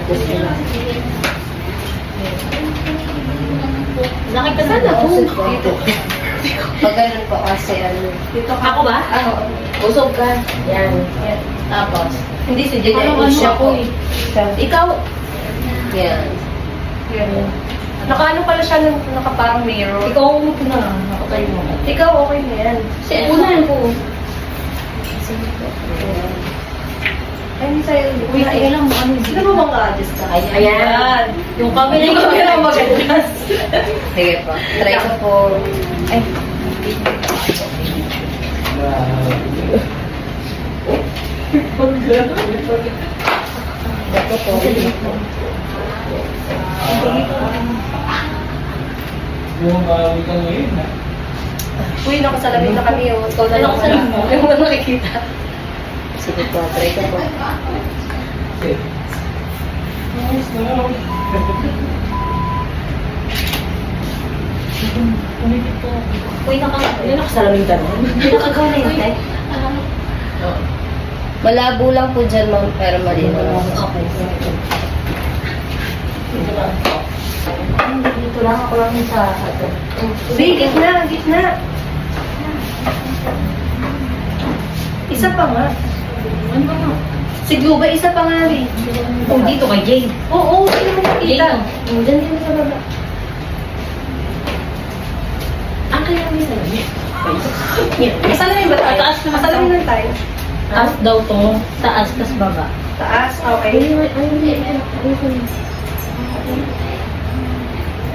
po sila. Nakita sana po. Dito. Pag ganun po kasi ano. Dito ka. Ako ba? Busog ka. Yan. Yan. Tapos. Hindi si Jay. Ano Siya po ako eh. Ikaw. Yan. Yan. Nakaano pala siya ng nakaparang mirror. Ikaw ang umupo na. Nakatayo mo. Ikaw okay na yan. Si unahan ko. Ay, hindi sa'yo. Uy, kaya lang mo ano. Sino mo bang ka-adjust ka? Ayan. Yung camera Yung camera mag-adjust. Sige po. Try ko po. Ay. Ito po. Uy, nakasalamin na kami. Ikaw na lang Nakasalamin mo? Yung mga nakikita. Sige po. Try ko po. Uy, nakasalamin ka nun. Nakagawa na yun, eh. Malabo lang po dyan, ma'am. Pero malinaw. Okay. Dito lang ako lang sa ato. Hindi, gitna, gitna. Isa pa nga. Ano ba nga? Si Gluba, isa pa nga rin. Oh, dito kay Jane. Oo, hindi mo nakita. Jane, Diyan din sa baba. Ah, kaya may salamin. Masalamin ba tayo? Taas naman Masalamin lang tayo. Taas daw to. Taas, tas baba. Taas, okay.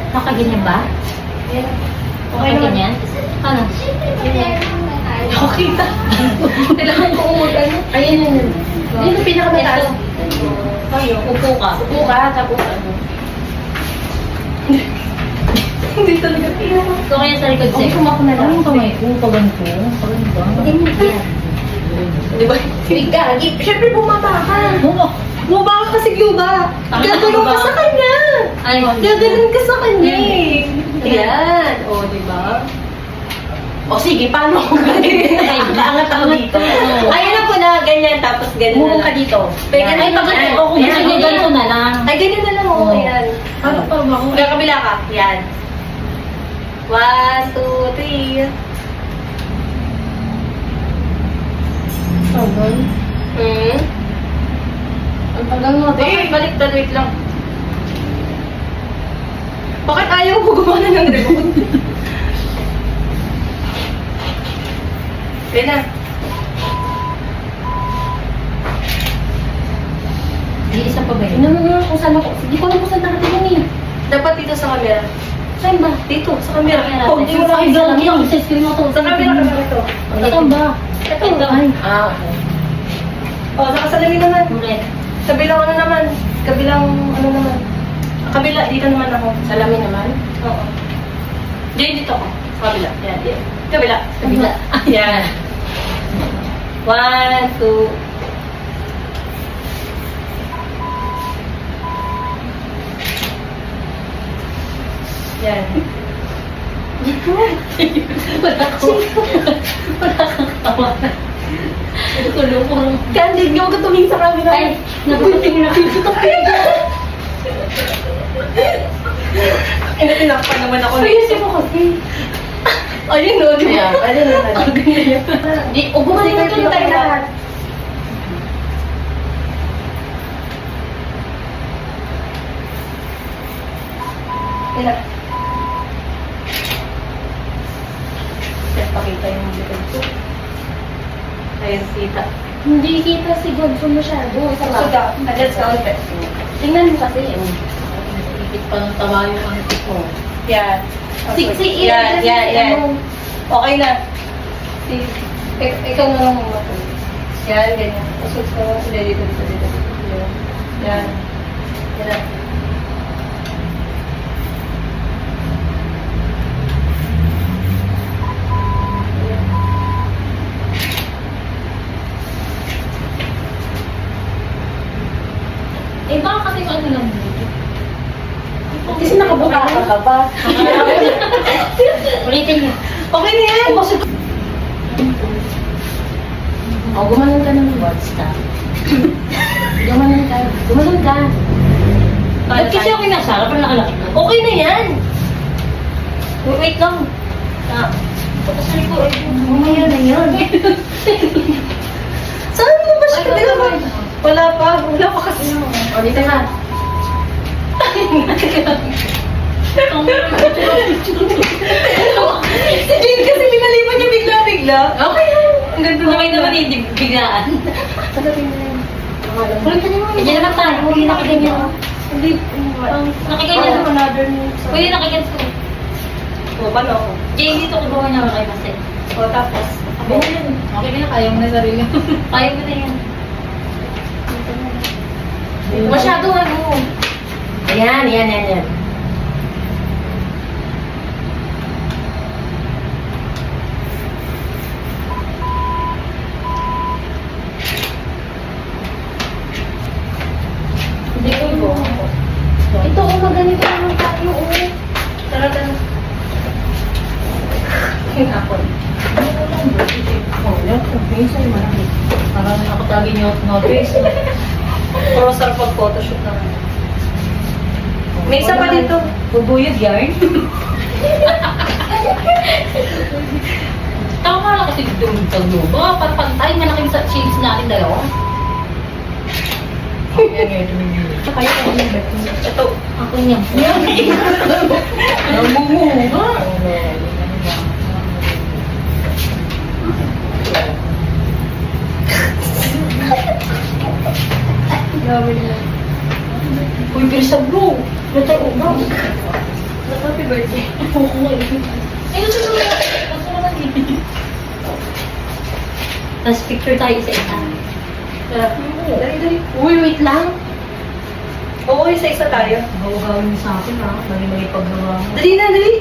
Nakaganyan ba? Okay naman. Nakaganyan? Ano? Okay ta. Kailangan ko umag-ano. Ayun yun. Yun yung pinakamataas. Tayo, upo ka. Upo ka, tapos ano. Hindi talaga pinaka. So, kaya sa likod Okay, kumako na lang. Ang kamay ko, paganto. Paganto. Ganyan. Di ba? Gagi. Siyempre bumaba ka. Bumaba ka kasi Gluba. Gaganon ka sa kanya. Ay, Gaganon ka sa kanya eh. Yan. O, di ba? O sige, paano ako ganyan? Angat ako dito. Ayan na po na, ganyan, tapos ganyan Muro na ka lang. dito. Pwede Ay, pag ako kung gusto nyo, ganito na lang. Ay, ganyan na lang, Oo. okay yan. Ano pa ba ako? Kaya kabila ka. Yan. 1, 2, 3. Sagal. Ang tagal nga. Eh, baliktad, wait lang. Bakit ayaw ko gumana ng remote? Kaya na. Di isa pa ba yun? Ano kung saan ako? Hindi ko alam kung saan nakatingin eh. Dapat dito sa camera. Saan ba? Dito, sa camera. Oh, Hindi mo ay, nakikita. lang yung sa screen mo to. Sa camera ka ito. Saan ba? Ito. Ay, Ah, okay. O, nakasalamin naman. ulit. Kabilang ano naman. Kabilang ano naman. Kabila, dito naman ako. Salamin naman. Oo. Diyan dito ako. Sa kabila. Yan, yan. Kabila. Kabila. Yan. 1, 2. Yan. Wala ko. Wala kang tawa. Tulong ko. Candid, huwag ka tumingin sa camera. Ay, napatingin na dito. Ay, tinakpan naman ako. Ayusin mo kasi. Ayun o, di ba? Ayan, pwede naman. Di, o bumalik na Sige, tayo lahat. Kaya. Pakita yung likod ko. Ayun, kita. Hindi kita si Godson masyado. Isa So, let's count it. Tingnan mo kasi. Ikit pa ng tawa yung antik mo. Yan. Yan, Yan, yan. Okay na. Ikaw na lang muna po. Yan, ganyan. Pasok sa sila dito. Yan. Yan. Yan. Eh, baka kasi ano lang dito. Kasi nakabuka ka ba? Ulitin niyo. Okay na yan. O, gumanon ka ng words ka. Gumanon ka. Gumanon ka. yung nasara, parang nakalaki na. Okay na yan. Wait lang. Papasali ko. Mamaya na yan. Saan mo ba siya? Wala pa. Wala pa kasi. O, dito na. Si Jane kasi pinalipan niya bigla-bigla. Okay lang. Ang ganda na kayo naman hindi biglaan. Tagapin mo na yun. Kulit na naman. Hindi naman tayo. Hindi nakaganyan. Hindi. Nakaganyan ako. Pwede nakaganyan ko. O, paano ako? Jane, dito ko gawa niya kay Masay. O, tapos. Okay na yan, kaya mo na sarili. Kaya mo na yan. Masyado ano. Ayan. Hindi ko po. Ito, maganito naman tayo. Talaga. Hinapon. Oh, yan. Minsan malaki. Parang nakatagi niyo notice. Puro sarap pag-photoshoot naman. May isa pa dito. Bubuyod yarn. Tama lang kasi doon sa globo. Baka pantay malaking sa shades natin dalawa. Yan yun. Kaya ko yung bet. Ito, ako niya. Namumunga. Grabe na. Uy, pero sa blue. Ito, bro. Happy birthday. Ay, gusto ko na. Tapos picture tayo isa-isa. Dali. Uy, wait lang. Oo, isa-isa tayo. Gawin mo sa akin ha. Mali-mali paggawa mo. Dali na, dali.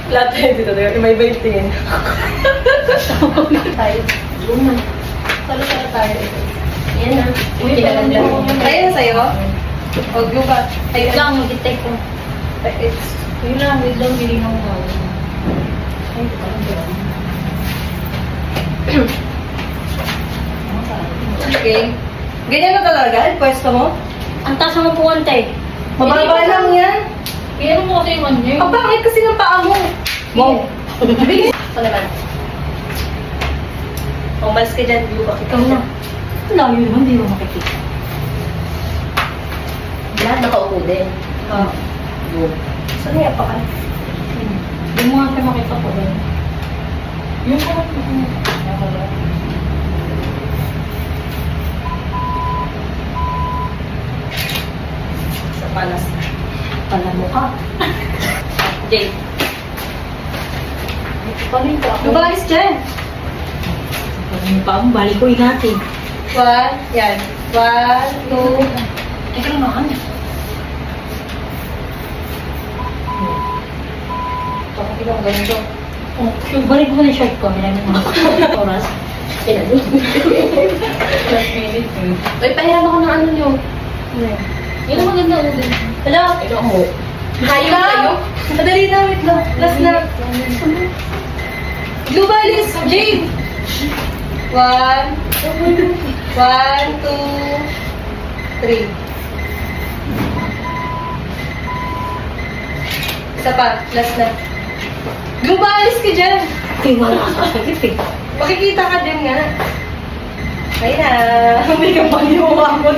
Lahat tayo dito. May iba yung tingin. Tayo. Salo-salo tayo. Yan na. Uy, kailan dyan? Tayo na sa'yo? O, glue ba? Ayun lang, mag-detect ko. Yun lang, wait lang, hindi na ako gawin. Ay, parang gawin. Okay. Ganyan na talaga? Pwesto mo? Ang taas ng upuan tayo. Mababa lang yan. Kaya mo kasi yung ano yun. Ang pangit kasi ng paa mo. Wow. Bilis. Ito naman. Umalis ka dyan, glue ba? Ikaw na. Layo naman, hindi mo makikita. Lahat nakaupo din. Ah. Saan nga pa ka? Yung mga siya makita ko rin. Yung parang Sa palas. Pala mo ka. Jade. paling pa ako. Lumalis dyan. Yung pa mo, balik ko natin. Yan. 1, 2. Teka lang naman. Bakit ikaw ganito? Oh, balik mo na yung shirt ko. Maraming mga oras. Last minute. Uy, pahiram ako ng ano nyo. Yun ang maganda ulit. Hello? Ikaw mo. Hayo kayo? Madali na, wait lang. Last na. Lubalis, Jade! 1, 2, 3. Isa pa, last na. Lubalis ka dyan! Tingnan ka sa sakit eh. Makikita ka din nga. Ayun na. Hindi ka pag-iwa mo.